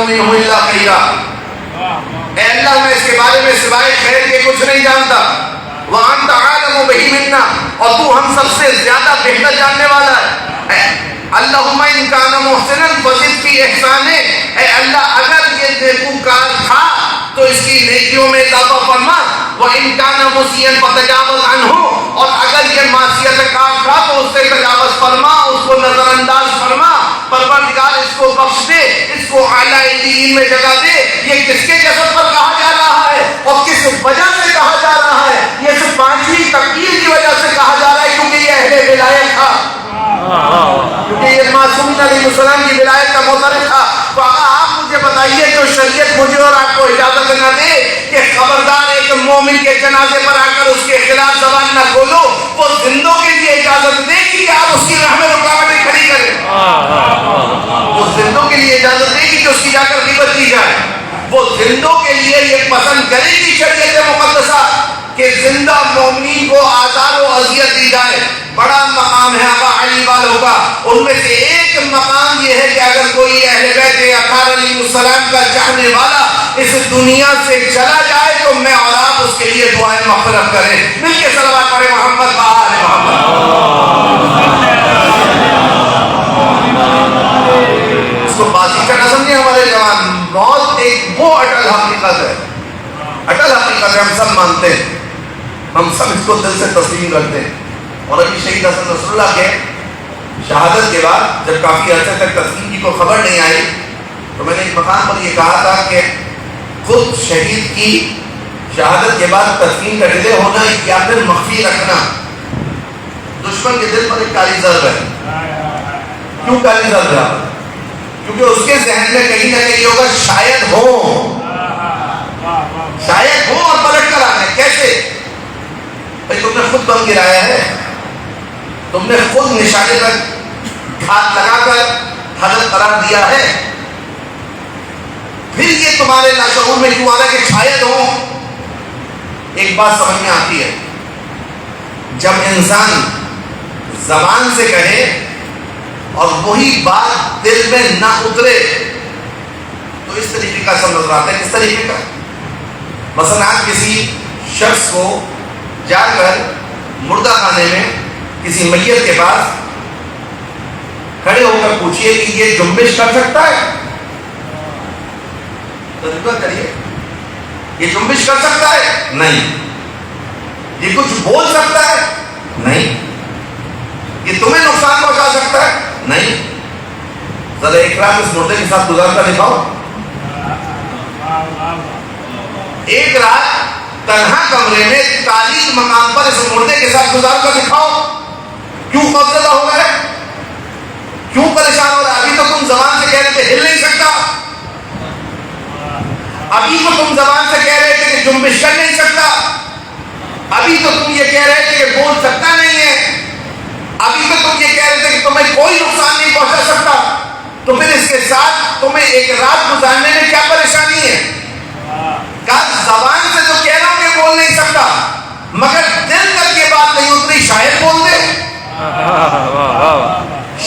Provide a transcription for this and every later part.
منه الا خيرا، اے اللہ میں اس کے بارے میں سوائے خیر کے کچھ نہیں جانتا، وانت عالم به منا، اور تو ہم سب سے زیادہ بہتر جاننے والا ہے، اللہم ان کان محسنا فزد فی احسانہ، اے اللہ اگر یہ نیکوکار تھا تو اس کی نیکیوں میں اضافہ فرما، وَإِن كَانَ مُسِيئًا فَتَجَاوَزْ عَنْهُ، اور اگر یہ معصیت کار تھا تو اس سے تجاوز فرما، اس کو نظر انداز فرما، پروردگار اس کو بخش دے، اس کو اعلیٰ علیین میں جگہ دے۔ یہ کس کے جسد پر کہا جا رہا ہے اور کس وجہ سے کہا جا رہا ہے؟ یہ صرف پانچویں تقدیر کی وجہ سے کہا جا رہا ہے، کیونکہ یہ اہل ولایت تھا، کیونکہ یہ معصومین علیہ السلام کی ولایت کا معترف تھا۔ تو آپ مجھے بتائیے جو شریعت مجھے اور آپ کو اجازت نہ دے کہ خبردار ایک مومن کے جنازے پر آ کر اس کے خلاف زبان نہ کھولو، وہ زندوں کے لیے اجازت دے گی کہ آپ اس کی راہ میں رکاوٹیں کھڑی کریں؟ وہ زندوں کے لیے اجازت دے گی کہ اس کی جا کر غیبت کی جائے؟ وہ زندوں کے لیے یہ پسند کرے گی شریعت مقدسہ کہ زندہ مومنین کو آزار و اذیت دی جائے؟ بڑا مقام ہے آقا علی والوں کا، ان میں سے ایک مقام یہ ہے کہ اگر کوئی اہل بیت اطہار علیہ السلام کا چاہنے والا اس دنیا سے چلا جائے تو میں اور آپ اس کے لیے دعائیں مغفرت کریں، مل کے صلوات پڑھیں محمد وآل محمد۔ اس کو بازی کا نہ سمجھیں ہمارے جوان، موت ایک وہ اٹل حقیقت ہے، اٹل حقیقت ہے، ہم سب مانتے ہیں، ہم سب اس کو دل سے تسلیم کرتے ہیں۔ اور ابھی شہید حسن نصر اللہ کے شہادت کے بعد جب کافی عرصے تک تسلیم کی کوئی خبر نہیں آئی تو میں نے ایک مقام پر یہ کہا تھا کہ خود شہید کی شہادت کے بعد تسلیم کا ڈیلے ہونا یا پھر مخفی رکھنا دشمن کے دل پر ایک کالی ضرب ہے۔ کیوں کالی ضرب ہے؟ کیونکہ اس کے ذہن میں کہیں نہ کہیں ہوگا شاید ہو اور پلٹ کر آنے۔ کیسے بھائی؟ تم نے خود بم گرایا ہے، تم نے خود نشانے پر ہاتھ لگا کر حدث قرار دیا ہے، پھر یہ تمہارے لاشعور میں کیوں آ رہا ہے کہ شاید ہو؟ ایک بات سمجھ میں آتی ہے، جب انسان زبان سے کہے اور وہی بات دل میں نہ اترے تو اس طریقے کا اثر نظر آتا ہے۔ کس طریقے کا؟ مثلا آپ کسی شخص کو جا کر مردہ خانے میں کسی میت کے پاس کھڑے ہو کر پوچھئے کہ یہ جنبش کر سکتا ہے؟ تجربہ کریے، یہ جنبش کر سکتا ہے؟ نہیں۔ یہ کچھ بول سکتا ہے؟ نہیں۔ یہ تمہیں نقصان پہنچا سکتا ہے؟ نہیں۔ ذرا ایک رات اس مردے کے ساتھ گزار کر دکھاؤ، ایک رات تنہا کمرے میں تاریک مقام پر اس مردے کے ساتھ گزار کر دکھاؤ۔ کیوں خوفزدہ ہو گئے؟ کیوں پریشان ہو رہا ہے؟ ابھی تو تم زبان سے کہہ رہے تھے ہل نہیں سکتا، ابھی تو تم زبان سے کہہ رہے تھے کہ جنبش کر نہیں سکتا، ابھی تو تم یہ کہہ رہے تھے کہ بول سکتا نہیں ہے، ابھی تو تم یہ کہہ رہے تھے کہ تمہیں کوئی نقصان نہیں پہنچا سکتا، تو پھر اس کے ساتھ تمہیں ایک رات گزارنے میں کیا پریشانی ہے؟ کہا زبان سے تو کہہ رہا ہوں کہ بول نہیں سکتا، مگر دل تک یہ بات نہیں اتری، شاید بول دے،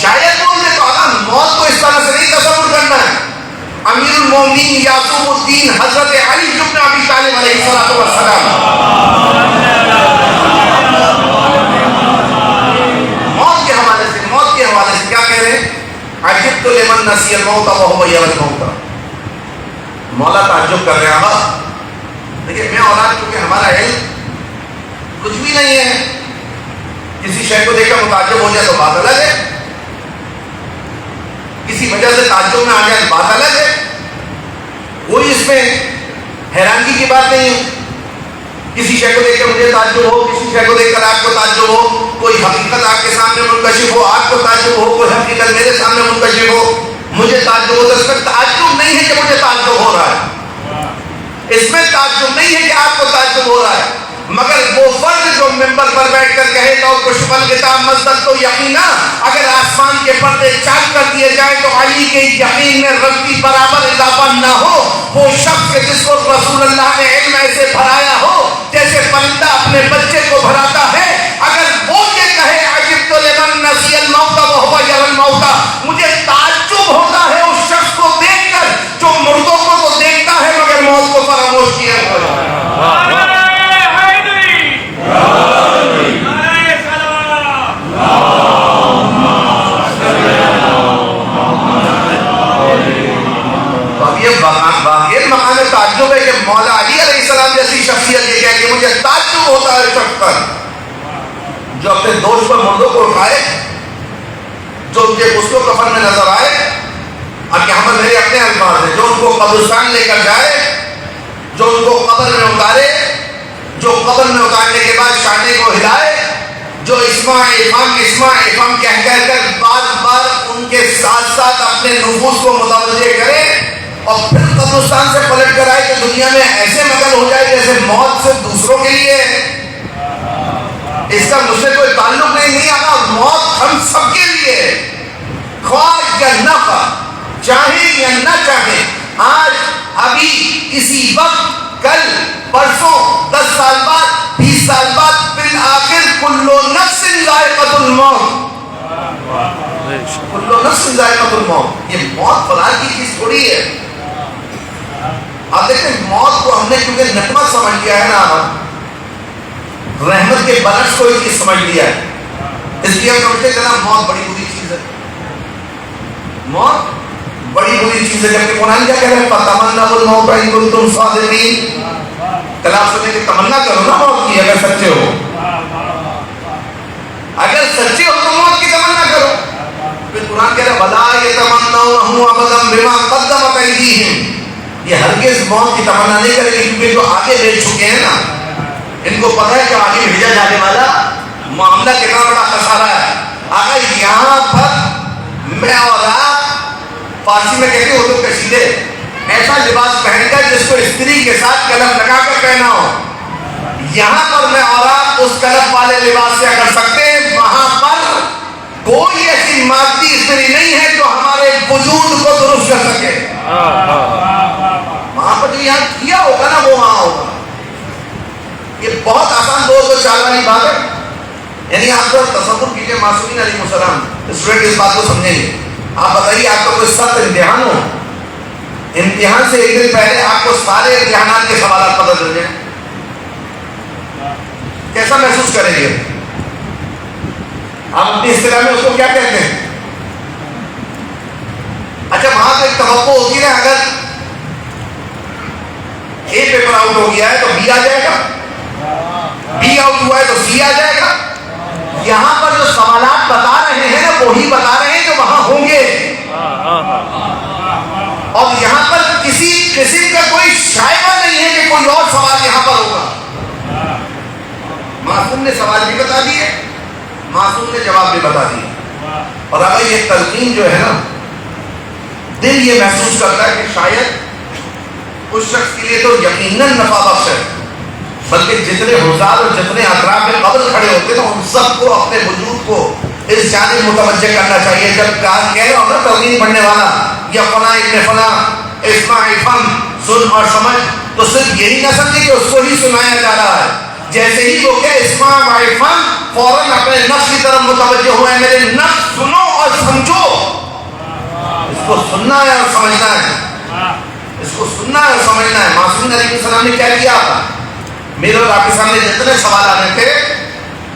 شاید بول دے۔ تو اگر موت کو اس طرح سے نہیں تصور کرنا ہے۔ امیر المومنین یعقوب الدین حضرت علی بن ابی طالب علیہ السلام موت کے حوالے سے کیا کہہ رہے ہیں؟ عجبت لمن نسی الموت وهو یری الموت۔ مولا تعجب کر رہے ہیں۔ دیکھیں میں اور آپ کیونکہ ہمارا علم کچھ بھی نہیں ہے، کسی شے کو دیکھ کر متعجب ہو جائے تو بات الگ ہے، کسی وجہ سے تعجب میں آ جائے بات الگ ہے، کوئی اس میں حیرانگی کی بات نہیں ہے۔ کسی شے کو دیکھ کر مجھے تعجب ہو، کسی شے کو دیکھ کر آپ کو تعجب ہو، کوئی حقیقت آپ کے سامنے منکشف ہو، آپ کو تعجب ہو، کوئی حقیقت میرے سامنے منکشف ہو، مجھے تعجب ہو، تو اس میں تعجب نہیں ہے کہ مجھے تعجب ہو رہا ہے، اس میں تعجب نہیں ہے کہ آپ کو تعجب ہو رہا ہے، مگر وہ فرد جو منبر پر بیٹھ کر کہے لو کشف الکتاب مصدق تو یقینا اگر آسمان کے پردے چاک کر دیے جائیں تو علی کے یقین میں رتی برابر اضافہ نہ ہو، وہ شخص جس کو رسول اللہ نے علم ایسے بھرایا ہو جیسے پرندہ اپنے بچے کو بھراتا ہے، اگر وہ یہ کہے عجبت لمن نسی الموت وهو یری الموت، مجھے تعجب ہوتا ہے اس شخص کو دیکھ کر جو واقعی مقام تعجب ہے کہ مولا علی علیہ السلام جیسی شخصیت یہ کہہ کہ مجھے تعجب ہوتا ہے شخص پر جو اپنے دوست پر مردوں کو اٹھائے، جو ان کے غسل و کفن میں نظر آئے، اور یہاں پر میرے اپنے الفاظ ہیں، جو ان کو قبرستان لے کر جائے، جو ان کو قبر میں اتارے، جو قبر میں اتارنے کے بعد شانے کو ہلائے، جو اسماء افام کہہ کر بار بار ان کے ساتھ ساتھ اپنے نفوس کو متوجہ کرے اور پھر قبرستان سے پلٹ کر آئے کہ دنیا میں ایسے مگن ہو جائے جیسے موت سے دوسروں کے لیے اس کا مجھ سے کوئی تعلق نہیں آگا، موت ہم سب کے لیے، خواہ یا نہ خواہ، چاہیں یا نہ چاہیں، آج ابھی اسی وقت، کل، پرسوں، 10 سال بعد، 20 سال بعد، بالآخر کل نفس ذائقۃ الموت، کل نفس ذائقۃ الموت۔ یہ موت فلاں کی چیز تھوڑی ہے۔ آپ دیکھیں موت کو ہم نے کیونکہ نقمت سمجھ لیا ہے نا، رحمت کے برعکس کو یہ چیز سمجھ لیا ہے، اس لیے ہم سمجھتے کہ موت بڑی بری چیز ہے، موت بڑی بری چیز ہے، جبکہ قرآن کیا کہہ رہا ہے فَتَمَنَّوُا الْمَوْتَ إِن كُنتُمْ صَادِقِينَ، کلام سننے کی تمنا کرو نا موت کی، اگر سچے ہو، اگر سچے ہو تو موت کی تمنا کرو۔ پھر قرآن کہہ رہا ہے وَلَا يَتَمَنَّوْنَهُ أَبَدًا بِمَا قَدَّمَتْ أَيْدِيهِمْ، یہ ہرگز موت کی تمنا نہیں کرے گی کیونکہ جو آگے بھیج چکے ہیں نا، ان کو پتہ ہے کہ آگے بھیجا جانے والا معاملہ کتنا بڑا خسارہ ہے۔ اگر یہاں پر میں اور آپ فارسی میں کہتے ہیں اردو کشیدے ایسا لباس پہن کر جس کو استری کے ساتھ کلف لگا کر پہنا ہو، یہاں پر میں اور آپ اس کلف والے لباس سے کر سکتے ہیں، وہاں پر کوئی ایسی مادی استری نہیں ہے جو ہمارے وجود کو درست کر سکے۔ وہاں پر جو یہاں کیا ہوگا نا وہ وہاں ہوگا۔ یہ بہت آسان 2-4 والی بات ہے، یعنی آپ کو تصور کیجئے معصومین علیہ السلام، اسٹوڈنٹ اس بات کو سمجھیں گے۔ آپ بتائیے آپ کا کوئی سخت امتحان ہو، امتحان سے ایک دن پہلے آپ کو سارے امتحانات کے سوالات پتہ چل جائیں، کیسا محسوس کریں گے؟ آپ اپنی اصطلاح میں اس کو کیا کہتے ہیں؟ اچھا وہاں پہ ایک توقع ہوتی ہے اگر اے پیپر آؤٹ ہو گیا ہے تو بی آ جائے گا، بی آؤٹ ہوا ہے تو سی آ جائے گا۔ یہاں پر جو سوالات بتا رہے ہیں نا وہی بتا رہے ہیں جو وہاں ہوں گے، اور یہاں پر کسی قسم کا کوئی شائبہ نہیں ہے کہ کوئی اور سوال یہاں پر ہوگا۔ معصوم نے سوال بھی بتا دیے، معصوم نے جواب بھی بتا دیے، اور اگر یہ تلقین جو ہے نا دل یہ محسوس کرتا ہے کہ شاید اس شخص کے لیے تو یقیناً نفع بخش ہے، بلکہ جتنے حضار اور جتنے اطراف میں قبر کھڑے ہوتے ہیں ان سب کو اپنے وجود کو اس جانب متوجہ کرنا چاہیے۔ جب کہہ رہا ہوں نا تلقین پڑھنے والا یا فلاں ابن فلاں اسمع افہم سن اور سمجھ، تو صرف یہی نہ سمجھے کہ اس کو ہی سنایا جا رہا ہے، جیسے ہی وہ کہ اسمع افہم فوراً اپنے نفس کی طرف متوجہ ہوا ہے، میرے نفس سنو اور سمجھو، اس کو سننا ہے اور سمجھنا ہے، اس کو سننا ہے اور سمجھنا ہے۔ معصومین علیہ السلام نے کیا کیا تھا؟ میرے اور آپ کے سامنے جتنے سوال آنے تھے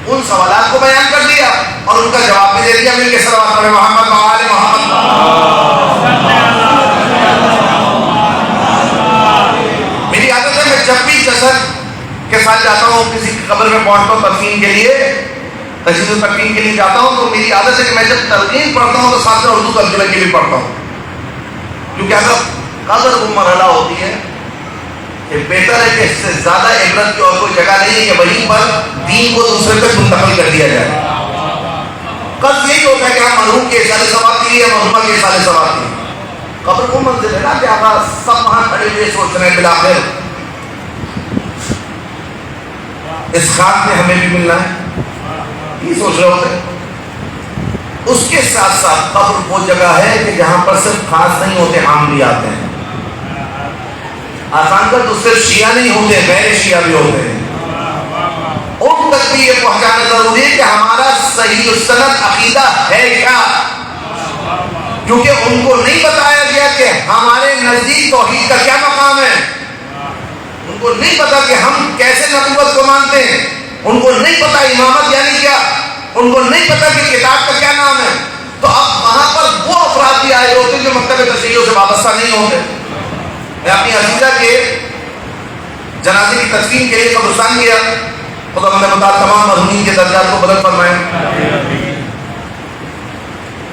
ان سوالات کو بیان کر دیا اور ان کا جواب بھی دے دیا۔ مل کے صلوات پڑھیں محمد و آل محمد۔ میری عادت ہے میں جب بھی جسد کے ساتھ جاتا ہوں کسی قبر میں پہنچتا ہوں تدفین کے لیے، تجہیز و تکفین کے لیے جاتا ہوں، تو میری عادت ہے کہ میں جب تلقین پڑھتا ہوں تو ساتھ میں اردو ترجمے کے بھی پڑھتا ہوں، کیونکہ اگر قبر وہ مرحلہ ہوتی ہے کہ بہتر ہے کہ اس سے زیادہ عبرت کی اور کوئی جگہ نہیں ہے کہ وہیں پر دین کو دوسرے تک منتقل کر دیا جائے۔ قصد یہی ہوتا ہے کہ ہم مرحوم کے احسان ثواب کے لیے مرحومہ کے احسان ثواب کے لیے، قبر وہ منزل ہے نا کہ آپ سب وہاں کھڑے ہوئے سوچ رہے ہیں بالآخر اس خاک میں ہمیں بھی ملنا ہے، یہ سوچ رہے ہوتے ہیں۔ اس کے ساتھ ساتھ قبر وہ جگہ ہے کہ جہاں پر صرف خاص نہیں ہوتے، عام بھی آتے ہیں۔ آسان کا تو صرف شیعہ نہیں ہوتے، غیر شیعہ بھی ہوتے ہیں۔ ان تک بھی یہ پہنچانا ضروری ہے کہ ہمارا صحیح السند عقیدہ ہے کیا، کیونکہ ان کو نہیں بتایا گیا کہ ہمارے نزدیک توحید کا کیا مقام ہے، ان کو نہیں پتا کہ ہم کیسے نبوت کو مانتے ہیں، ان کو نہیں پتا امامت یعنی کیا، ان کو نہیں پتا کہ کتاب کا کیا نام ہے۔ تو اب وہاں پر وہ افراد بھی آئے ہوتے جو مکتب تشیعوں سے وابستہ نہیں ہوتے، میں اپنی عزیزہ کے جنازے کی تدفین کے لیے قبرستان گیا. خدا ہم نے بتا تمام مرحومین کے درجات کو بلند فرمائے.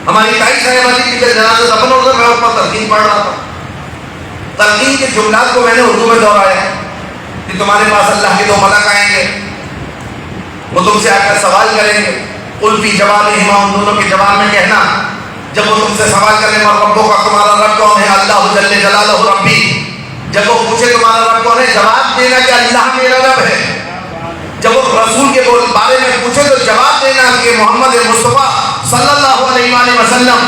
ہماری تائی صاحبہ جی کے جنازہ دفن ہو گیا، میں اس پر تلقین پڑھ رہا تھا. تلقین کے جملات کو میں نے اردو میں دہرایا کہ تمہارے پاس اللہ کے 2 ملک آئیں گے، وہ تم سے آ کر سوال کریں گے. الفی جواب امام دونوں کے جواب میں کہنا، جب وہ تم سے سوال کریں اور ربوں کا تمہارا رب کون ہے؟ اللہ جل جلالہ ربی. جب وہ پوچھے تمہارا رب کون ہے، جواب دینا کہ اللہ میرا رب ہے. جب وہ رسول کے بارے میں پوچھے تو جواب دینا کہ محمد مصطفیٰ صلی اللہ علیہ وآلہ وسلم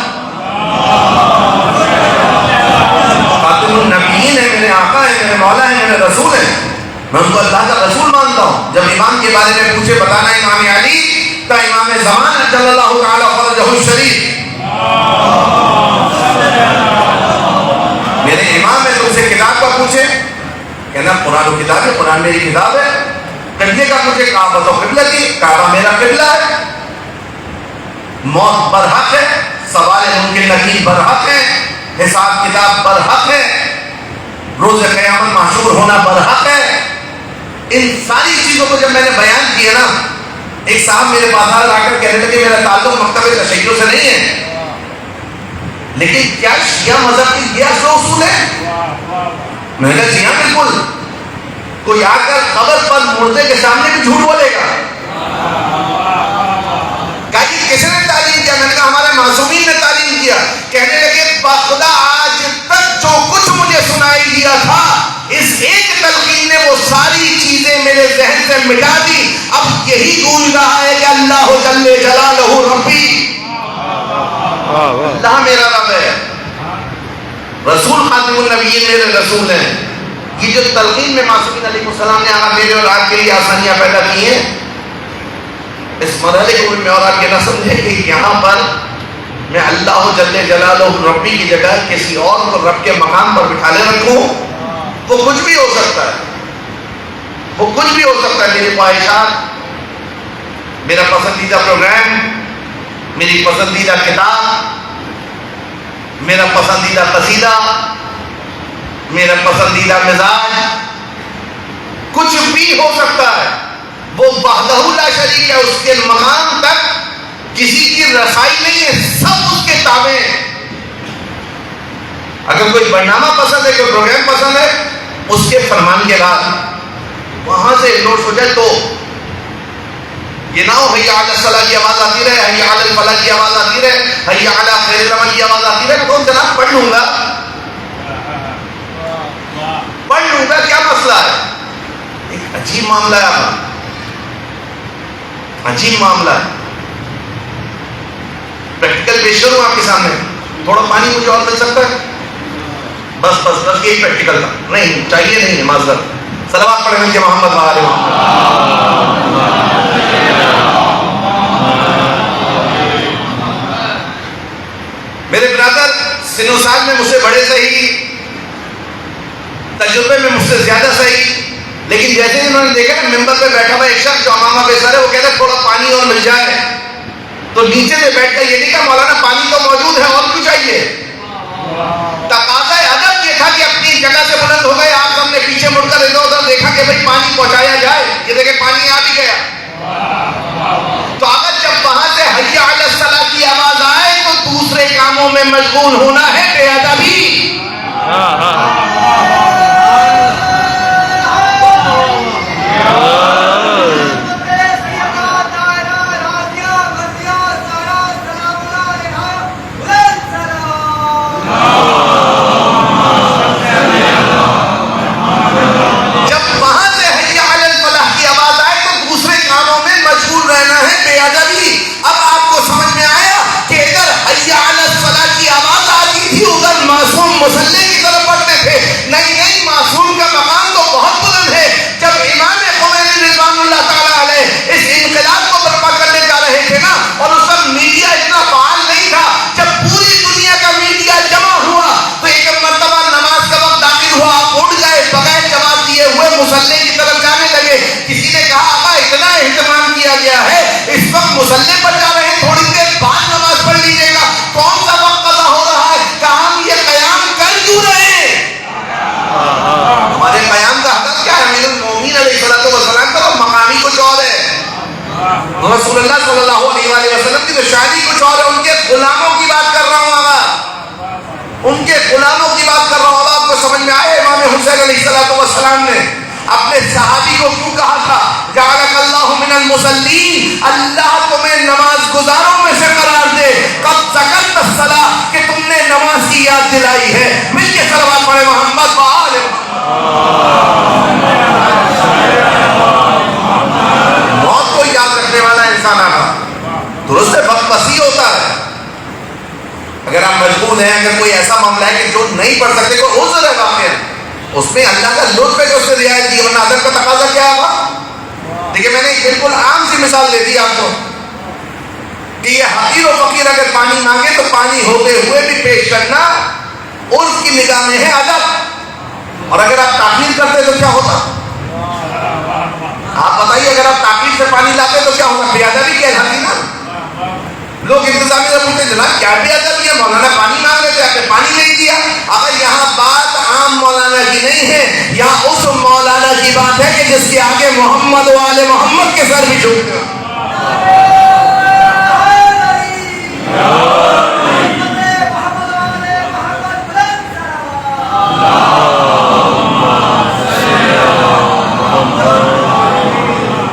خاتم النبیین ہے، میرے آقا ہے، میرے مولا ہے، میرے رسول ہے. میں ان کو اللہ کا رسول مانتا ہوں. جب امام کے بارے میں پوچھے بتانا امام علی کا امام زمان صلی اللہ تعالی فرجہ الشریف. میرے امام ہے، تم سے کتاب کا پوچھے کہنا قرآن و کتاب ہے، قرآن میری کتاب ہے. قبلے کا مجھے کعبہ تو قبلہ کی، کعبہ میرا قبلہ ہے. موت برحق ہے، سوال ممکن نکیر برحق ہے، حساب کتاب برحق ہے، روز قیامت محشور ہونا برحق ہے. ان ساری چیزوں کو جب میں نے بیان کیا نا، ایک صاحب میرے پاس آ کر کہنے لگے میرا تعلق مکتب تشیع سے نہیں ہے، لیکن کیا شیعہ مذہب کی یہ اصل اصول ہے؟ میں نے کہا جی ہاں بالکل. کوئی آ کر قبر پر مردے کے سامنے بھی جھوٹ بولے گا. کہا کہ کس نے تعلیم کیا؟ میں نے کہا ہمارے معصومین نے تعلیم کیا. کہنے لگے باخدا آج تک جو کچھ مجھے سنائی دیا تھا، اس ایک تلقین نے وہ ساری چیزیں میرے ذہن سے مٹا دی. اب یہی گونج رہا ہے کہ اللہ جل جلالہ ربی، اللہ میرا رب ہے، رسول خاتم النبیین میرے رسول ہیں. یہ جو تلقین میں معصومین علیہ السلام نے آنا میرے اور آپ کے لیے آسانیاں پیدا کی ہیں، اس مرحلے کو میں اور آپ کے نہ سمجھے کہ یہاں پر میں اللہ جل جلالہ ربی کی جگہ کسی اور کو رب کے مقام پر بٹھا لے رکھوں. وہ کچھ بھی ہو سکتا ہے، وہ کچھ بھی ہو سکتا ہے. میری خواہشات، میرا پسندیدہ پروگرام، میری پسندیدہ کتاب، میرا پسندیدہ قصیدہ، میرا پسندیدہ مزاج، کچھ بھی ہو سکتا ہے. وہ وحدہ لا شریک ہے، اس کے مقام تک کسی کی رسائی نہیں ہے، سب اس کے تابع ہیں. اگر کوئی برنامہ پسند ہے، کوئی پروگرام پسند ہے، اس کے فرمان کے بعد وہاں سے نوٹ ہو جائے تو یہ نہ ہو حی علی الصلاۃ کی آواز آتی رہے، حی علی الفلاح کی آواز آتی رہے، حی علی خیر العمل کی آواز آتی رہے. کون جناب پڑھ لوں گا، پڑھ لوں گا، کیا مسئلہ ہے؟ ایک عجیب معاملہ ہے آپ، عجیب معاملہ ہے. پریکٹیکل پیش کروں آپ کے سامنے. تھوڑا پانی مجھے اور مل سکتا ہے؟ بس بس بس یہی پریکٹیکل تھا، نہیں چاہیے نہیں ہے معذرت. صلوات پڑھیں گے محمد وآلہ محمد. میرے برادر سن و سال میں مجھ سے بڑے صحیح، تجربے میں مجھ سے زیادہ صحیح، لیکن جیسے ہی انہوں نے دیکھا کہ ممبر پہ بیٹھا ہوا ایک شخص جو امامہ بے سر ہے، وہ کہتا ہے تھوڑا پانی اور مل جائے، تو نیچے سے بیٹھ کر یہ نہیں کہا مولانا پانی تو موجود ہے اور کیوں چاہیے. تقاضا ادب یہ تھا کہ اپنی جگہ سے بلند ہو گئے. آپ سب نے پیچھے مڑ کر ادھر ادھر دیکھا کہ بھائی پانی پہنچایا جائے. یہ دیکھیں پانی آ بھی گیا. تو اگر جب وہاں سے حی علی الصلاۃ کی آواز آئے تو دوسرے کاموں میں مشغول ہونا ہے بے ادبی. مسلح کی طرف بڑھتے تھے. نہیں معصوم کا مقام تو بہت بلند ہے. جب امام خمینی رضوان اللہ تعالیٰ علیہ اس انقلاب کو برپا کرنے جا رہے تھے نا، اور اس وقت میڈیا اتنا فعال نہیں تھا، جب پوری دنیا کا میڈیا جمع ہوا تو ایک مرتبہ نماز کا وقت داخل ہوا، آپ اٹھ گئے بغیر جواب دیے ہوئے مسلح کی طرف جانے لگے. کسی نے کہا آقا اتنا اہتمام کیا گیا ہے، اس وقت مسلح پر جا رہے ہیں، تھوڑی دیر بعد نماز پڑھ لیجیے گا. کون سا وقت قضا ہو رہا ہے؟ کہاں یہ قیام کر کیوں رہے ہیں؟ امام حسین علیہ السلام نے اپنے صحابی کو کیوں کہا تھا جعلک اللہ من المصلین، اللہ تمہیں نماز گزاروں میں سے قرار دے، قد ذکرت الصلاۃ، کہ تم نے نماز کی یاد دلائی ہے۔ مل کے صلوات پڑھے محمد وآل محمد۔ موت کو یاد رکھنے والا انسان آگا، درست ہے وقت وسیع ہوتا ہے، اگر آپ مجبور ہیں، اگر کوئی ایسا معاملہ ہے کہ جو نہیں پڑھ سکتے، کوئی عذر ہے واقع، اس میں اللہ کا لطف ہے کہ اس سے رعایت دی، ورنہ ادب کا تقاضا کیا ہوگا؟ دیکھیے میں نے ایک بالکل عام سی مثال دے دی آپ کو کہ یہ حقیر و فقیر اگر پانی مانگے تو پانی ہوتے ہوئے بھی پیش کرنا عرف کی نگاہ میں ہے ادب، اور اگر آپ تاخیر کرتے تو کیا ہوتا؟ آپ بتائیے، اگر آپ تاخیر سے پانی لاتے تو کیا ہوتا؟ بے ادبی کہلاتی نا۔ لوگ انتظامی سے پوچھتے جناب کیا بے ادبی ہے، مولانا پانی مانگ رہے تھے، آپ نے پانی نہیں دیا۔ اگر یہاں بات عام مولانا کی نہیں ہے، یہاں اس مولانا کی بات ہے کہ جس کے آگے محمد و آل محمد کے سر بھی جھکتے ہیں۔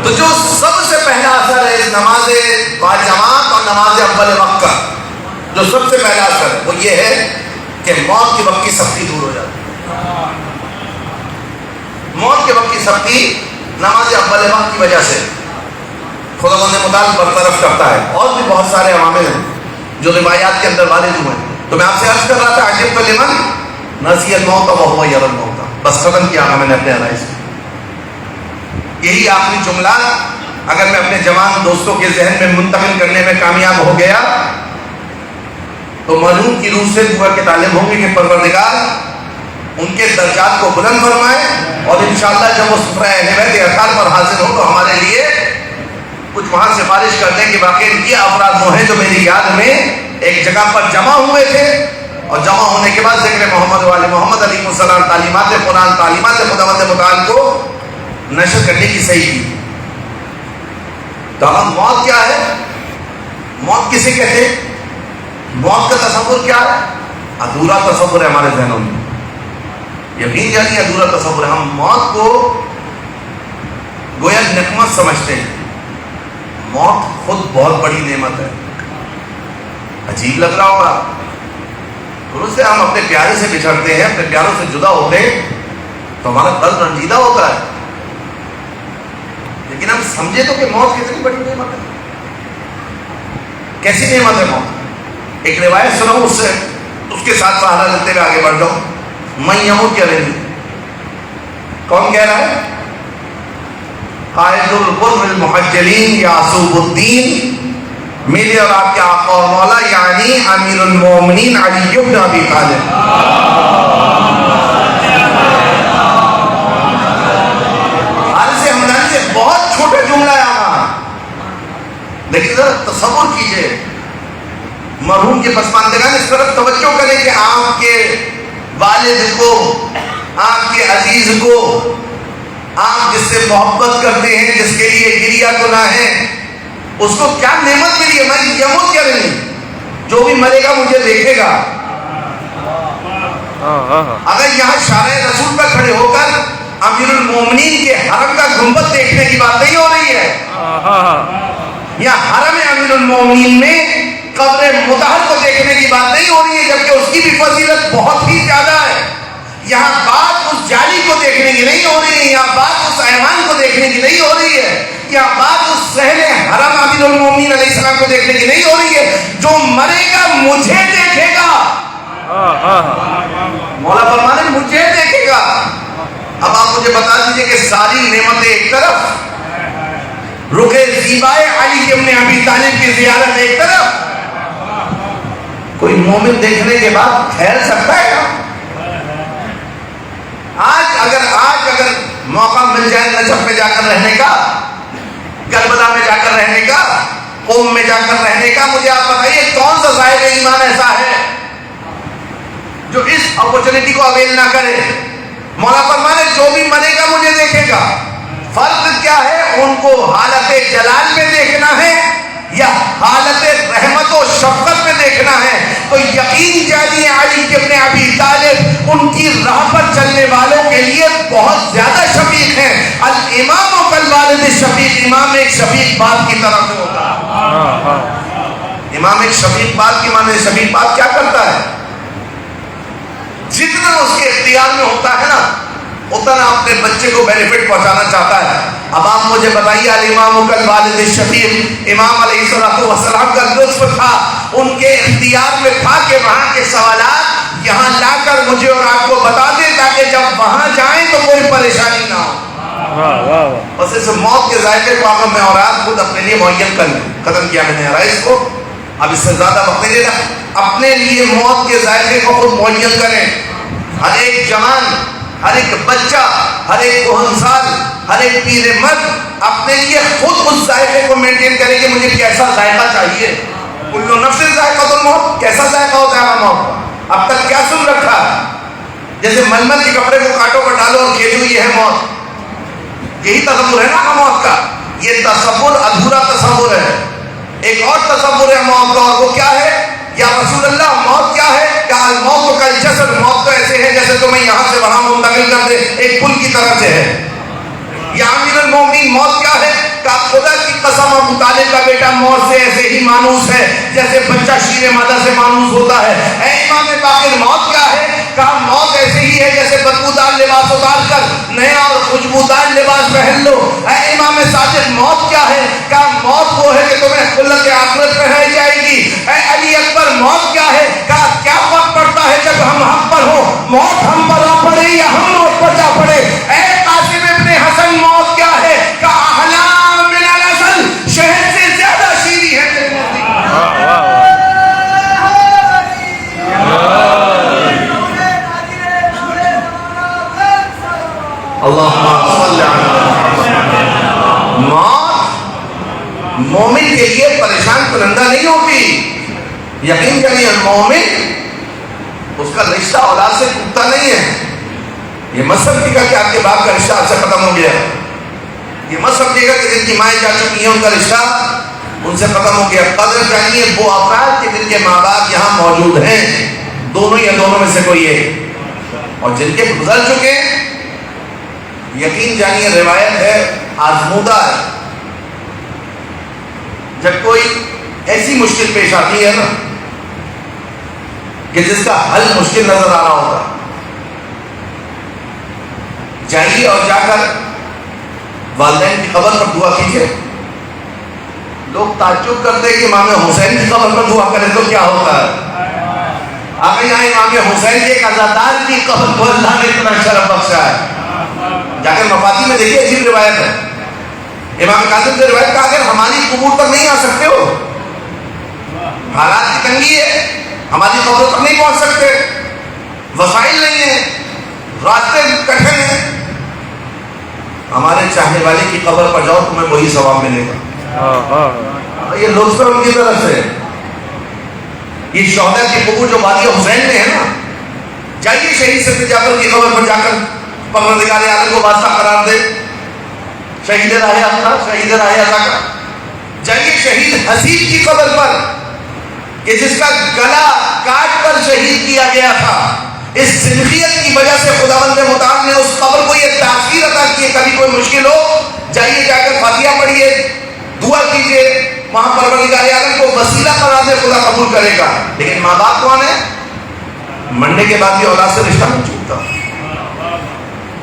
تو جو سب سے پہلا اثر ہے اس نماز باجماعت اور نماز اول وقت کا، جو سب سے پہلا اثر ہے وہ یہ ہے کہ موت کے وقت کی سختی دور ہو جاتی ہے۔ موت کے وقت کی سختی نماز اول وقت کی وجہ سے خداوند متعال برطرف کرتا ہے، اور بھی بہت سارے عوامل ہیں جو روایات کے اندر وارد ہوئے ہیں۔ تو میں آپ سے عرض کر رہا تھا عجبت لمن نسی الموت وهو یری الموت، بس ختم کیا میں نے اپنے عرائض میں۔ یہی آخری جملہ اگر میں اپنے جوان دوستوں کے ذہن میں منتقل کرنے میں کامیاب ہو گیا تو معلوم کی روح سے دعا کے طالب ہوں گے کہ پروردگار ان کے درجات کو بلند فرمائے، اور انشاءاللہ جب وہ سفرہ اہل بیت اطہار پر حاضر ہوں تو ہمارے لیے کچھ وہاں سفارش کر دیں کہ واقعی یہ افراد وہ ہیں جو میری یاد میں ایک جگہ پر جمع ہوئے تھے، اور جمع ہونے کے بعد ذکر محمد و آل محمد علیہ السلام، تعلیمات قرآن، تعلیمات خداوند متعال کو نشر کرنے کی صحیح کی۔ تو اب موت کیا ہے؟ موت کسے کہتے ہیں؟ موت کا تصور کیا ہے؟ ادھورا تصور ہے ہمارے ذہنوں میں، یقین جانی ادھورا تصور ہے۔ ہم موت کو گویا نعمت سمجھتے ہیں، موت خود بہت بڑی نعمت ہے۔ عجیب لگ رہا ہوگا، درست ہے، ہم اپنے پیارے سے بچھڑتے ہیں، اپنے پیاروں سے جدا ہوتے ہیں تو ہمارا قلب رنجیدہ ہوتا ہے، لیکن ہم سمجھے تو کہ موت کتنی بڑی نعمت ہے۔ کیسی نعمت ہے موت؟ ایک روایت سناؤں، اس سے اس کے ساتھ سہارا لیتے ہوئے آگے بڑھ جاؤں۔ میں یموت کیا رہی، کون کہہ رہا ہے؟ قائد القر المحجلین یعصوب الدین، میرے اور آپ کے آقا اور مولا یعنی امیر المومنین علی بن ابی طالب۔ حارث ہمدانی سے بہت چھوٹا جملہ ہے آقا، لیکن ذرا تصور کیجئے، مرحوم کے پسماندگان اس طرف توجہ کریں کہ آپ کے والد کو، آپ کے عزیز کو، آپ جس سے محبت کرتے ہیں، جس کے لیے گریہ گناہ ہے، اس کو کیا نعمت ملی ہے۔ میں یموت کیا نہیں، جو بھی مرے گا مجھے دیکھے گا۔ اگر یہاں شارع رسول پر کھڑے ہو کر امیر المومنین کے حرم کا گنبد دیکھنے کی بات نہیں ہو رہی ہے، یہاں حرم امیر المومنین میں قبر مطہر کو دیکھنے کی بات نہیں ہو رہی ہے، جبکہ اس کی بھی فضیلت بہت ہی زیادہ ہے۔ یہاں بات اس جالی کو دیکھنے کی نہیں ہو رہی ہے، یہاں بات اس ایوان کو دیکھنے کی نہیں ہو رہی ہے، یہاں بات اس سہل حرم امیر المومنین علیہ السلام کو دیکھنے کی نہیں ہو رہی ہے۔ جو مرے گا مجھے دیکھے گا، مولا فرمانے مجھے دیکھے گا۔ اب آپ مجھے بتا دیجئے کہ ساری نعمتیں ایک طرف، رخ زیبائے علی ابن ابی طالب کی زیارت ایک طرف، کوئی مومن دیکھنے کے بعد ٹھہر سکتا ہے کیا؟ آج اگر موقع مل جائے نجف میں جا کر رہنے کا، کربلا میں جا کر رہنے کا، قوم میں جا کر رہنے کا، مجھے آپ بتائیے کون سا صاحب ایمان ایسا ہے جو اس اپورچونٹی کو اویل نہ کرے؟ مولا فرمانے جو بھی مرے گا مجھے دیکھے گا۔ فرق کیا ہے؟ ان کو حالت جلال میں دیکھنا ہے یا حالت رحمت و شفقت میں دیکھنا ہے؟ تو یقین جانیے علی ابن ابی طالب ان کی راہ پر چلنے والوں کے لیے بہت زیادہ شفیق ہیں. الامام کالوالد الشفیق، امام ایک شفیق باپ کی طرح سے ہوتا ہے. امام ایک شفیق باپ کی معنی شفیق باپ کیا کرتا ہے؟ جتنا اس کے اختیار میں ہوتا ہے نا اتنا اپنے بچے کو بینیفٹ پہنچانا چاہتا ہے. اب آپ مجھے بتائیے الامام کالوالد الشفیق، امام علیہ السلام کا لطف تھا، ان کے اختیار میں تھا کہ وہاں کے سوالات یہاں لا کر مجھے اور آپ کو بتا دیں تاکہ جب وہاں جائیں تو کوئی پریشانی نہ ہو. بس اس موت کے ذائقے کو اگر میں اورات خود اپنے لیے معین کر لیں، ختم کیا میں نے رائس کو، اب اس سے زیادہ وقت نہیں لینا. اپنے لیے موت کے ذائقے کو خود معین کریں. ہر ایک جوان، ہر ایک بچہ، ہر ایک کہنسال، ہر ایک پیر مرد اپنے لیے خود اس ذائقے کو مینٹین کرے کہ مجھے کیسا ذائقہ چاہیے. کل نفس ذائقہ الموت، کیسا ذائقہ ہوتا ہے موت کا؟ اب تک کیا سن رکھا ہے؟ جیسے ململ کے کپڑے کو کاٹو پر ڈالو اور کھیلو یہ ہے موت. یہی تصور ہے نا موت کا. یہ تصور ادھورا تصور ہے. ایک اور تصور ہے موت کا، اور وہ کیا ہے؟ یا رسول اللہ موت کیا ہے؟ کہا الموت کا جسد، موت تو ایسے ہے جیسے تمہیں یہاں سے وہاں منتقل کر دے، ایک پل کی طرح سے ہے. یا امیر المومنین موت کیا ہے؟ کہا خدا کی قسم ابو طالب کا بیٹا موت سے ایسے ہی مانوس ہے جیسے بچہ شیر مادہ سے مانوس ہوتا ہے. اے امام باقر موت کیا ہے؟ کہا موت ایسے ہی ہے جیسے بدبودار لباس اتار کر نیا اور خوشبودار لباس پہن لو. اے امام صادق موت کیا ہے؟ کہا موت وہ ہے کہ تمہیں خلت آخرت پہنائی جائے گی. اے علی اکبر موت کیا ہے؟ کہا کیا فرق پڑتا ہے جب ہم حق پر ہو، موت ہم پر آ پڑے یا ہم موت پر جا پڑے. اے قاسم ابن حسن موت کیا ہے؟ کہا احلام من العسل، شہد سے زیادہ شیریں ہے میرے نزدیک. اللہم صلی علی موت مومن کے لیے پریشان کنندہ نہیں ہوتی. یقین کریے مومن اس کا رشتہ اولاد سے ٹوٹتا نہیں ہے. یہ مت سمجھیے گا کہ آپ کے باپ کا رشتہ آپ سے ختم ہو گیا. یہ مت سمجھیے گا کہ جن کی مائیں جا چکی ہیں ان کا رشتہ ان سے ختم ہو گیا. قدر جانیے وہ افراد کہ جن کے ماں باپ یہاں موجود ہیں، دونوں یا دونوں میں سے کوئی ایک، اور جن کے گزر چکے یقین جانیے روایت ہے آزمودہ ہے. جب کوئی ایسی مشکل پیش آتی ہے نا کہ جس کا حل مشکل نظر آ رہا ہوتا، جائیے اور جا کر والدین کی قبر پر دعا کیجیے. لوگ تعجب کرتے کہ امام حسین کی قبر پر دعا کریں تو کیا ہوتا ہے. آگے یہاں امام حسین کے ایک عزادار کی قبر پر اللہ نے اتنا شرف بخشا ہے. جا کر مفاتی میں دیکھیے عجیب روایت ہے. امام قاسم سے روایت کا اگر ہماری قبور پر نہیں آ سکتے ہو، حالات کی تنگی ہے، ہماری قبروں تک نہیں پہنچ سکتے، وسائل نہیں ہیں، راستے کٹھن ہیں، ہمارے چاہنے والے کی قبر پر جاؤ تمہیں وہی ثواب ملے گا. یہ لطف ہے ان کی طرف سے. یہ شہداء کی قبور جو وادی حسین میں ہے نا، جائیے شہید سید جعفر کی قبر پر جا کر پروردگار عالم کو واسطہ قرار دے. شہید راہ افتا، شہید راہ افتا کا جائیے شہید حسیب کی قبر پر کہ جس کا گلا کاٹ کر شہید کیا گیا تھا. اس سنخیت کی وجہ سے خداوند متعال نے اس قبر کو یہ تاثیر عطا کی ہے. کبھی کوئی مشکل ہو جائیے جا کر فاتحہ پڑھیے، دعا کیجیے، وہاں پروردگار عالم کو وسیلہ قرار دے، خدا قبول کرے گا. لیکن ماں باپ کون ہے؟ مرنے کے بعد بھی اولاد سے رشتہ نہیں چھوٹتا.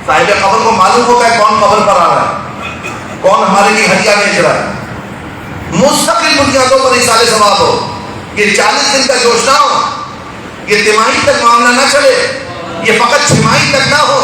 صاحب قبر کو معلوم ہوتا ہے کون قبر پر آ رہا ہے، کون ہمارے لیے ہدیہ بھیج رہا ہے. مستقل بنیادوں پر اصال ثواب ہو. یہ 40 دن کا جوش نہ ہو، یہ تماہی تک معاملہ نہ چلے، یہ فقط چھماہی تک نہ ہو،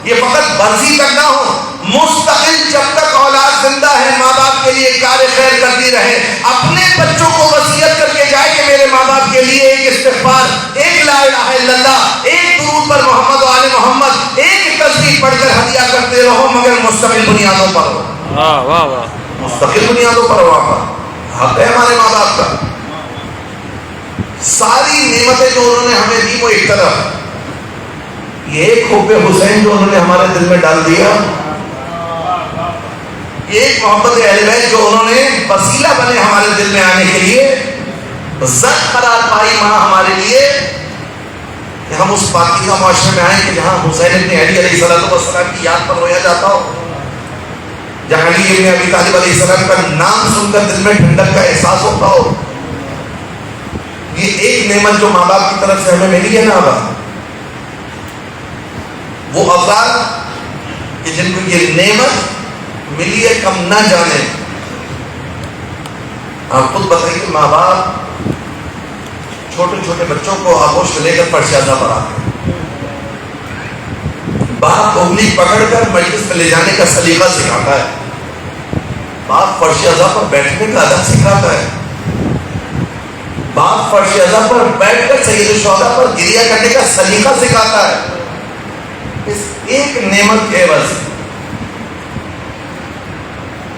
یہ فقط برسی تک نہ ہو. مستقل جب تک اولاد زندہ ہے ماں باپ کے لیے کار خیر کرتی رہے. اپنے بچوں کو وصیت کر کے جائے کہ میرے ماں باپ کے لیے ایک استغفار، ایک لا الہ الا اللہ، ایک درود پر محمد و آل محمد، ایک تسبیح پڑھ کر ہدیہ کرتے رہو، مگر مستقل بنیادوں پر ہو. واہ واہ، مستقل بنیادوں پر ہو. حق ہے ہمارے ماں باپ کا. ساری نعمتیں جو انہوں نے ہمیں دی وہ ایک طرف، یہ ایک حب حسین جو انہوں نے ہمارے دل میں ڈال دیا، یہ ایک محبت اہل بیت جو انہوں نے وسیلہ بنے ہمارے دل میں آنے کے لیے، زد قرار پائی ماں ہمارے لیے، کہ ہم اس پاکیزہ معاشرے میں آئیں کہ جہاں حسین ابن علی علیہ السلام کی یاد پر رویا جاتا ہو، جہاں علی ابن ابی طالب علیہ السلام کا نام سن کر دل میں ٹھنڈک کا احساس ہوتا ہو. یہ ایک نعمت جو ماں باپ کی طرف سے ہمیں ملی ہے نا آبا، وہ افراد کہ جن کو یہ نعمت ملی ہے کم نہ جانے. آپ خود بتائیے، ماں باپ چھوٹے چھوٹے بچوں کو آغوش لے کر فرش اعضا پر آتے ہیں، باپ انگلی پکڑ کر مجلس میں لے جانے کا سلیقہ سکھاتا ہے، باپ فرش اعضا پر بیٹھنے کا ادب سکھاتا ہے، باپ فرش اعضا پر بیٹھ کر سید الشہداء پر گریہ کرنے کا سلیقہ سکھاتا ہے. اس ایک نعمت کے عوض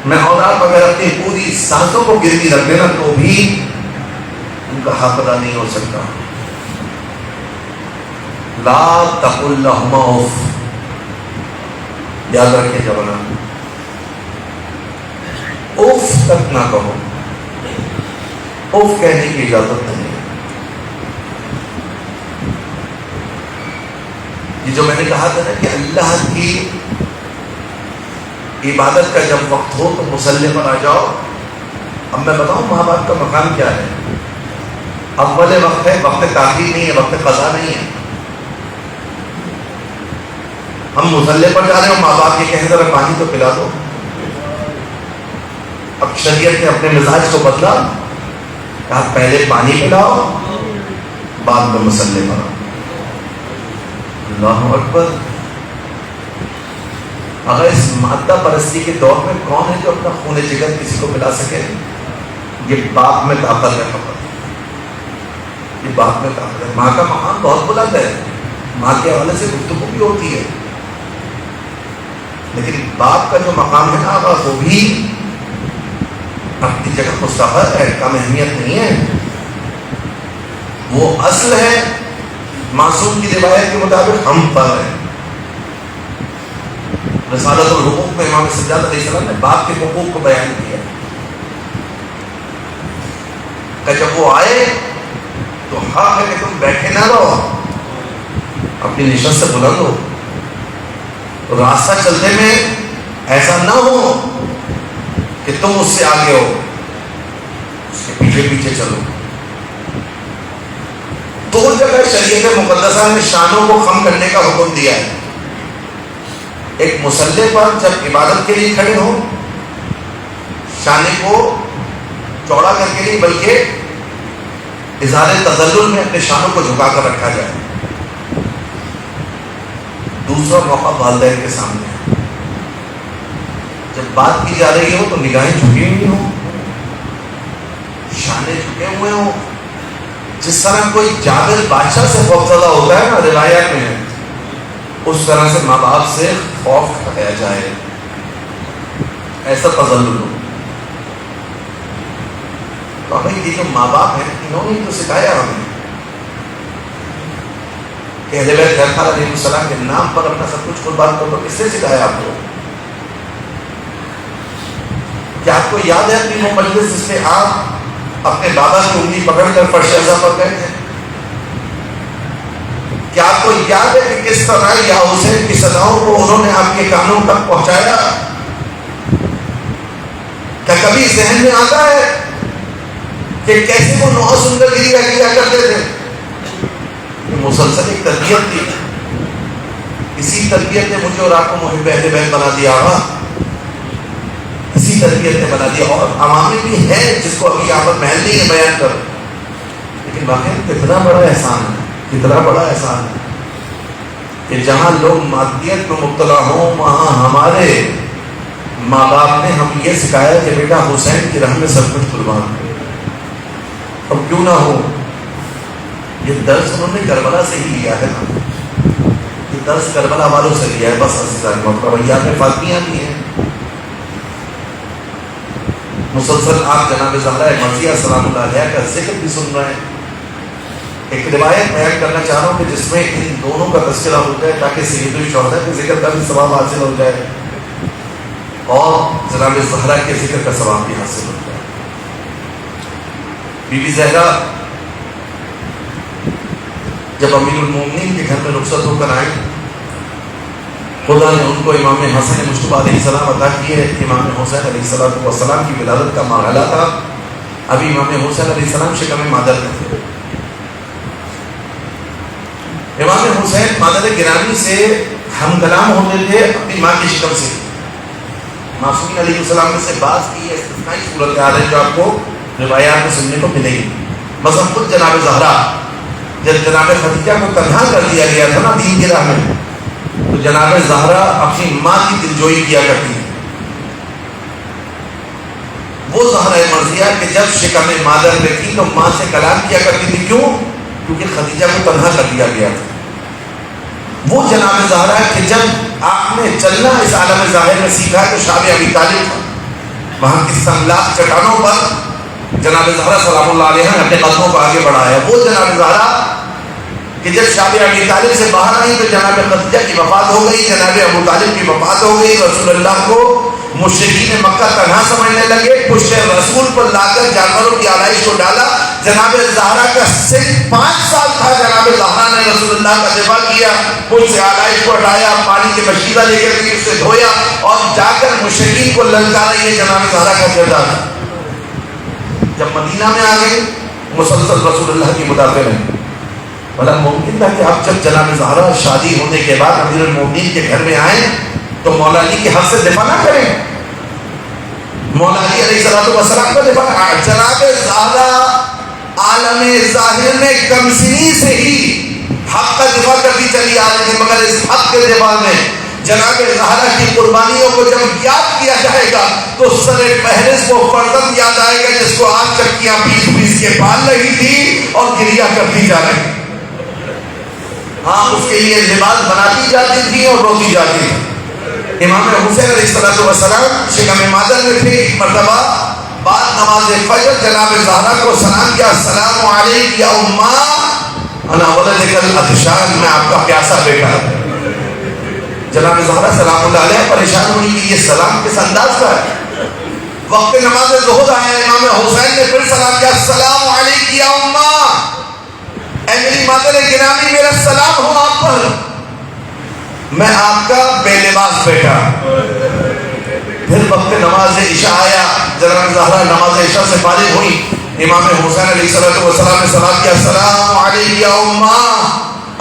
میں اور آپ اگر اپنی پوری سانسوں کو گروی رکھ دینا تو بھی ان کا حق ادا نہیں ہو سکتا. لا تقل لهما اف، یاد رکھیں جوانان، اف تک نہ کہو، اف کہنے کی اجازت نہیں ہے. یہ جو میں نے کہا تھا نا کہ اللہ کی عبادت کا جب وقت ہو تو مصلی پر آ جاؤ. اب میں بتاؤں ماں باپ کا مقام کیا ہے. اول وقت ہے، وقت تاخیر نہیں ہے، وقت قضا نہیں ہے. ہم مصلی پر جا رہے ہیں، ماں باپ یہ کہیں ذرا پانی تو پلا دو. اب شریعت نے اپنے مزاج کو بدلا، کہا پہلے پانی پلاؤ بعد میں مصلی پر آؤ. اللہ اکبر. اگر اس مادہ پرستی کے دور میں کون ہے جو اپنا خون جگر کسی کو پلا سکے؟ یہ باپ میں طاقت ہے فقط، یہ باپ میں طاقت ہے. ماں کا مقام بہت بلند ہے، ماں کے حوالے سے گفتگو بھی ہوتی ہے، لیکن باپ کا جو مقام ہے نا وہ بھی اپنی جگہ مستقل ہے، کم اہمیت نہیں ہے. وہ اصل ہے. معصوم کی روایت کے مطابق ہم پر ہیں. رسالت الحقوق میں امام سجاد علیہ السلام نے باپ کے حقوق کو بیان کیا کہ جب وہ آئے تو حق ہے کہ تم بیٹھے نہ رہو، اپنی نشست سے بلند ہو. راستہ چلتے میں ایسا نہ ہو کہ تم اس سے آگے ہو، اس کے پیچھے پیچھے چلو. دو جگہ شریعت مقدسہ نے شانوں کو خم کرنے کا حکم دیا ہے. ایک مصلی پر جب عبادت کے لیے کھڑے ہوں، شانے کو چوڑا کر کے نہیں بلکہ اظہار تذلل میں اپنے شانوں کو جھکا کر رکھا جائے. دوسرا موقع والدین کے سامنے ہے، جب بات کی جا رہی ہو تو نگاہیں جھکی ہوئی ہوں، شانے جھکے ہوئے ہوں. جس طرح کوئی جابر بادشاہ سے خوفزدہ ہوتا ہے نا روایات میں، اس طرح سے ماں باپ سے خوف کھایا جائے، ایسا تذلل ہو. تو بھائی یہ جو ماں باپ ہیں انہوں نے تو سکھایا ہمیں کہ اہل بیت خیر علیہ السلام کے نام پر اپنا سب کچھ قربان کرو. کس نے سکھایا آپ کو؟ کیا آپ کو یاد ہے اپنی وہ مجلس جس میں آپ اپنے بابا کی انگلی پکڑ کر فرش اعضا پر گئے تھے؟ کیا آپ کو یاد ہے کہ کس طرح یا حسین کی صداؤں کو انہوں نے آپ کے کانوں تک پہنچایا؟ کیا کبھی ذہن میں آتا ہے کہ کیسے وہ نو سن کر گریہ کیا کرتے تھے؟ یہ مسلسل ایک تربیت تھی. اسی تربیت نے مجھے اور آپ کو محب اہل بیت بنا دیا ہوگا، اسی تربیت نے بنا دیا. اور عوامی بھی ہے جس کو ابھی یہاں پر محل نہیں ہے بیان کر، لیکن واقعی کتنا بڑا احسان ہے، کتنا بڑا احسان ہے کہ جہاں لوگ مادیت میں مبتلا ہوں وہاں ہمارے ماں باپ نے ہم یہ سکھایا کہ بیٹا حسین کی راہ میں سب کچھ قربان کرو. اب کیوں نہ ہو، یہ درس انہوں نے کربلا سے ہی لیا ہے نا، یہ درس کربلا والوں سے لیا ہے. بس عزیزان رویات میں فاطمیہ بھی ہیں. مسلسل آپ جناب زہرا مرضیہ سلام اللہ علیہ کا ذکر بھی سن رہے ہیں. ایک روایت بیان کرنا چاہ رہا ہوں کہ جس میں ان دونوں کا تذکرہ ہو جائے تاکہ سید الشہداء کے ذکر کا بھی ثواب حاصل ہو جائے اور جناب زہرا کے ذکر کا ثواب بھی حاصل ہو جائے. بی بی زہرا جب امیر المومنین کے گھر میں رخصت ہو کر آئے، خدا نے ان کو امام حسن مجتبیٰ علیہ السلام عطا کیے۔ امام حسین علیہ السلام کی ولادت کا مرحلہ تھا، ابھی امام حسین علیہ السلام شکم مادر میں تھے۔ امام حسین مادر گرامی سے ہم کلام ہوتے تھے اپنی ماں کی شکم سے۔ معصومین علیہ السلام میں سے بعض کی یہ استثنائی صورتحال ہے جو آپ کو روایات میں سننے کو ملے گی۔ مثلا خود جناب زہرا، جب جناب خدیجہ کو تنہا کر دیا گیا تھا نا دین کی راہ میں، تو جناب زہرا اپنی ماں کی دلجوئی کیا کرتی ہے۔ وہ زہرا مرضیہ کہ جب شکم مادر میں تھی تو ماں سے کلام کیا کرتی تھی، کیوں؟ کیونکہ خدیجہ کو تنہا کر دیا گیا تھا۔ وہ جناب زہرا کہ جب آپ نے چلنا اس عالم ظاہر میں سیکھا تو شاب ابی طالب تھا، وہاں کی سنگلاخ چٹانوں پر جناب زہرا سلام اللہ علیہ نے اپنے قدموں کو آگے بڑھایا۔ وہ جناب زہرا کہ جب شاب ابی طالب سے باہر آئی تو جناب خدیجہ کی وفات ہو گئی، جناب ابو طالب کی وفات ہو گئی۔ رسول اللہ کو مشرکین مکہ تنہا سمجھنے لگے، پشت رسول پر لا کر جانوروں کی آلائش کو ڈالا۔ جناب زہرا کا سن 5 سال تھا، جناب زہرا نے رسول اللہ کا دفاع کیا، اس سے آلائش کو ہٹایا، پانی کے مشکیزہ لے کر کے اسے دھویا اور جا کر مشرکین کو للکارا۔ یہ جناب زہرا کا کردار تھا۔ جب مدینہ میں آ گئے مسلسل رسول اللہ کی مدافع میں، بھلا ممکن تھا کہ اب جب جناب زہرا شادی ہونے کے بعد امیر المومنین کے گھر میں آئیں تو مولا علی کے حق سے دفاع نہ کریں؟ مولا علی علیہ السلام کا دفاع، جناب زہرا عالم ظاہر میں کم سنی سے ہی حق کا دفاع کرتی چلی آ رہی ہے، مگر اس حق کے دفاع میں جناب زہرا کی قربانیوں کو جب یاد کیا جائے گا تو سر فہرست وہ فرزند یاد آئے گا جس کو آج چکیاں پیس پیس کے پال رہی تھی اور گریا کرتی جا رہی۔ ہاں، اس کے لیے لباس بناتی جاتی تھی اور روتی جاتی تھی۔ امام حسین علیہ السلام شکم مادر میں تھے۔ ایک مرتبہ بعد نماز فجر جناب زہرا کو سلام کیا، السلام علیک یا اماں انا ولدک العطشان، میں آپ کا پیاسا بیٹا۔ جناب زہرا سلام اللہ علیہ پریشان ہوئی کہ یہ سلام کس انداز کا ہے۔ وقت نماز ظہر آیا، امام حسین نے پھر سلام کیا، السلام علیک یا اماں، اے میری مادر گرامی میرا سلام ہو آپ پر، میں آپ کا بے لباس بیٹا۔ پھر وقت نماز عشاء آیا، جناب زہرا نماز عشاء سے فارغ ہوئی، امام حسین علیہ السلام نے سلام کیا، السلام علیک یا اماں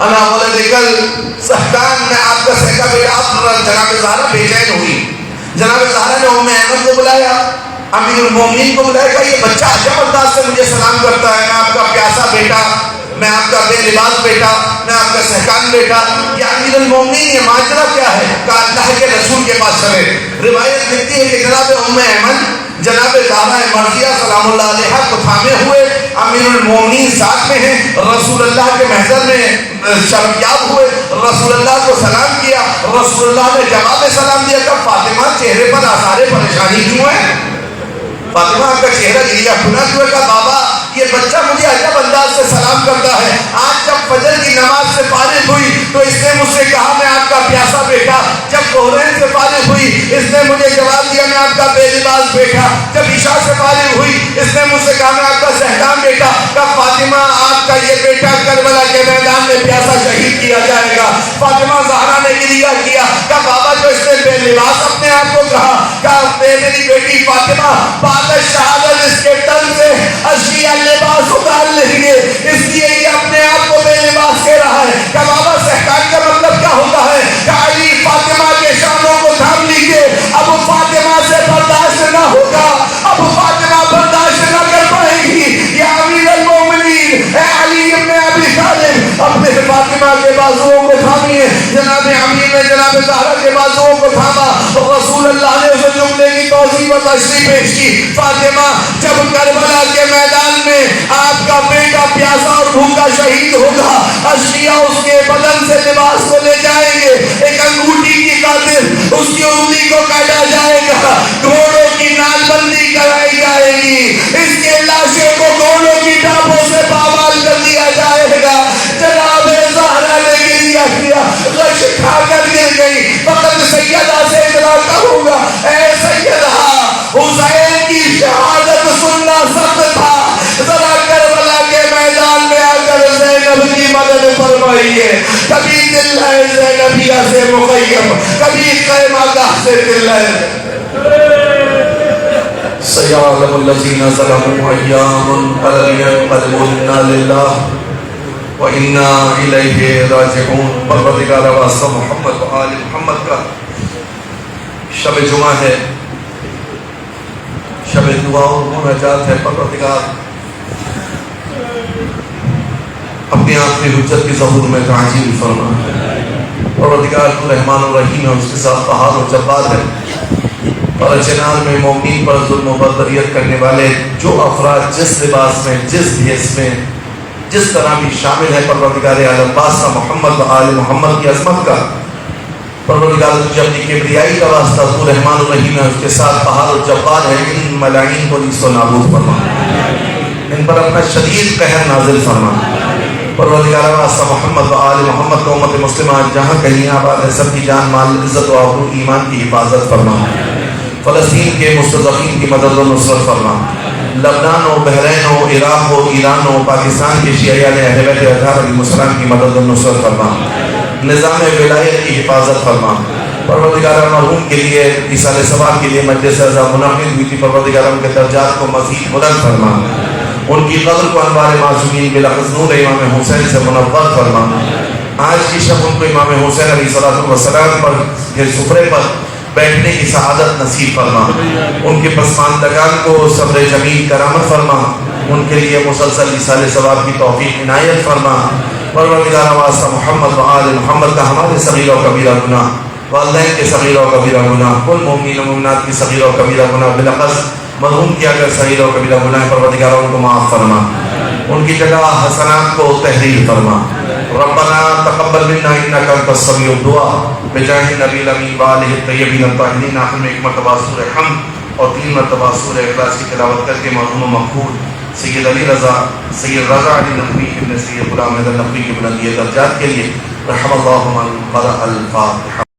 انا ولدک السحکان، میں آپ کا سہکا بیٹا۔ آپ جناب زہرا بے چین ہوئی۔ جناب زہرا نے ام ایمن کو بلایا، امیر المومنین کو بلایا کہ یہ بچہ عجب انداز سے مجھے سلام کرتا ہے، میں آپ کا پیاسا بیٹا، میں آپ کا بے لباس بیٹا، میں آپ کا سہکان بیٹا، یا امیر المومنین یہ ماجرا کیا ہے؟ کہا اللہ کے رسول کے پاس چلے۔ روایت لکھتی ہے کہ جناب ام ایمن جناب زہرا مرضیہ سلام اللہ علیہ کو تھامے ہوئے، امیر المومنین ساتھ میں ہیں، رسول اللہ کے محضر میں شرفیاب ہوئے، رسول اللہ کو سلام کیا، رسول اللہ نے جواب سلام دیا کہ فاطمہ چہرے پر آثار پریشانی کیوں ہے؟ فاطمہ کا چہرہ گریا کھنا کیوں ہے؟ کہا بابا یہ بچہ مجھے عجب انداز سے سلام کرتا ہے، آج جب فجر کی نماز سے فارغ ہوئی تو اس نے مجھ سے کہا میں آپ کا پیاسا بیٹا، جب ظہرین سے فارغ ہوئی اس نے مجھے جواب دیا میں آپ کا بے لباس بیٹا، جب عشاء سے فارغ ہوئی اس نے مجھ سے کہا میں آپ کا سہکان بیٹا۔ کہا فاطمہ آپ کا یہ بیٹا کربلا کے میدان میں پیاسا شہید کیا جائے گا۔ فاطمہ زہرا نے گریہ کیا، کہا بابا جو اس نے بے لباس اپنے آپ کو کہا، کہا میری بیٹی فاطمہ بعد شہادت اس کے تن سے اشیاء لباس اتار لیں گے، اس لیے یہ اپنے آپ کو بے لباس کہہ رہا ہے۔ کہ بابا سہکان کا مطلب کیا ہوتا ہے؟ کہ علی فاطمہ کے شانوں کو تھام لیجیے، اب فاطمہ سے برداشت نہ ہوگا، اب فاطمہ برداشت نہ کر پائے گی۔ یا امیر المومنین اے علی ابن ابی طالب اپنے فاطمہ کے بازوؤں کو تھامیے۔ جناب امیر نے جناب زہرا کے بازوؤں کو تھاما، رسول اللہ نے اسے جملے کی توضیح و تشریح پیش کی، فاطمہ جب کربلا کے میدان میں آپ کا بیٹا پیاسا اور بھوکا شہید ہوگا، اشیاء اس کے بدن سے لباس کو لے جائیں گے، ایک انگوٹھی کی خاطر اس کی انگلی کو کاٹا جائے گا، گھوڑوں کی نال بندی کرائی جائے گی، اس کے لاشوں کو گھوڑوں کی ٹاپوں سے پامال کر دیا جائے گا۔ جناب زہرا نے گریہ کیا، غش کھا کر گر گئی۔ فقط سیدہ سے اتنا کہوں گا، اے سیدہ حسین کی شہادت سننا سخت تھا، ذرا کربلا کے میدان میں آ کر زینب کی مدد پر نبیہ سے مخیم، کبھی خیمہ گاہ سے تلین. سیعلم الذین ظلموا ایام قلیل ينقلبون للہ وَإِنَّا إِلَيْهِ راجعون. پروردگار واسطہ محمد و آل محمد کا شب جمعہ ہے، شب دعا و مناجات ہے. پروردگار اپنی آخری حجت کی ظہور میں تعجیل فرما. پروردگار تو رحمان و رحیم ہے، اس کے ساتھ قہار و جبار ہے. اور جنان میں مومنین پر ظلم و بربریت کرنے والے جو افراد جس لباس میں، جس بھیس میں، جس طرح بھی شامل ہے، پروردگار عالم واسطہ محمد و آل محمد کی عظمت کا، پروردگار تجھے اپنی کبریائی کا واسطہ تو رحمان الرحیم ہے، اس کے ساتھ قہار و جبار ہے. ان ملائین کو نیست و نابود فرما، ان پر اپنا شدید قہر نازل فرما. پروردگار واسطہ محمد و آل محمد کو امت مسلمہ جہاں کہیں آباد ہے سب کی جان مال عزت و آبرو ایمان کی حفاظت فرما. فلسطین کے مستضعفین کی مدد و نصرت فرما. لبنان ہو، بحرین ہو، عراق ہو، ایران ہو، پاکستان کے شیعیان اہل بیت اطہار علیہ السلام کی مدد و نصرت فرما. نظام ولایت کی حفاظت فرما. پروردگار مرحوم کے لیے ایصال ثواب کے لیے مجلس عزا منعقد ہوئی تھی، پروردگار ان کے درجات کو مزید بلند فرما. ان کی قبر کو انوار معصومین بلفظ نور امام حسین سے منور فرما. آج کی شب ان کو امام حسین علیہ السلام پر کے سفرے پر بیٹھنے کی سعادت نصیب فرما. ان کے پسماندگان کو صبر جمیل کرامت فرما. ان کے لیے مسلسل ایصال ثواب کی توفیق عنایت فرما. پروردگار واسطہ محمد و آل محمد کا ہمارے صغیرہ و کبیرہ گناہ، والدین کے صغیرہ و کبیرہ گناہ، کل مومنین و مومنات کی صغیرہ و کبیرہ گناہ بلخص مرحوم کی اگر صغیرہ و کبیرہ گناہ، پروردگار ان کو معاف فرما. ان کی جگہ حسنات کو تحریر فرما. ربنا تقبل منا انك انت السميع الدعاء بجاہ نبی الامین وآلہ الطیبین الطاہرین. آخر میں ایک مرتبہ سورہ حمد اور 3 مرتبہ سورہ اخلاص کی تلاوت کر کے مرحوم و مقبول سید علی رضا، سید رضا علی نقوی ابن سید غلام حیدر نقوی کی بلندی درجات کے لیے رحم اللہ من قرأ الفاتحہ.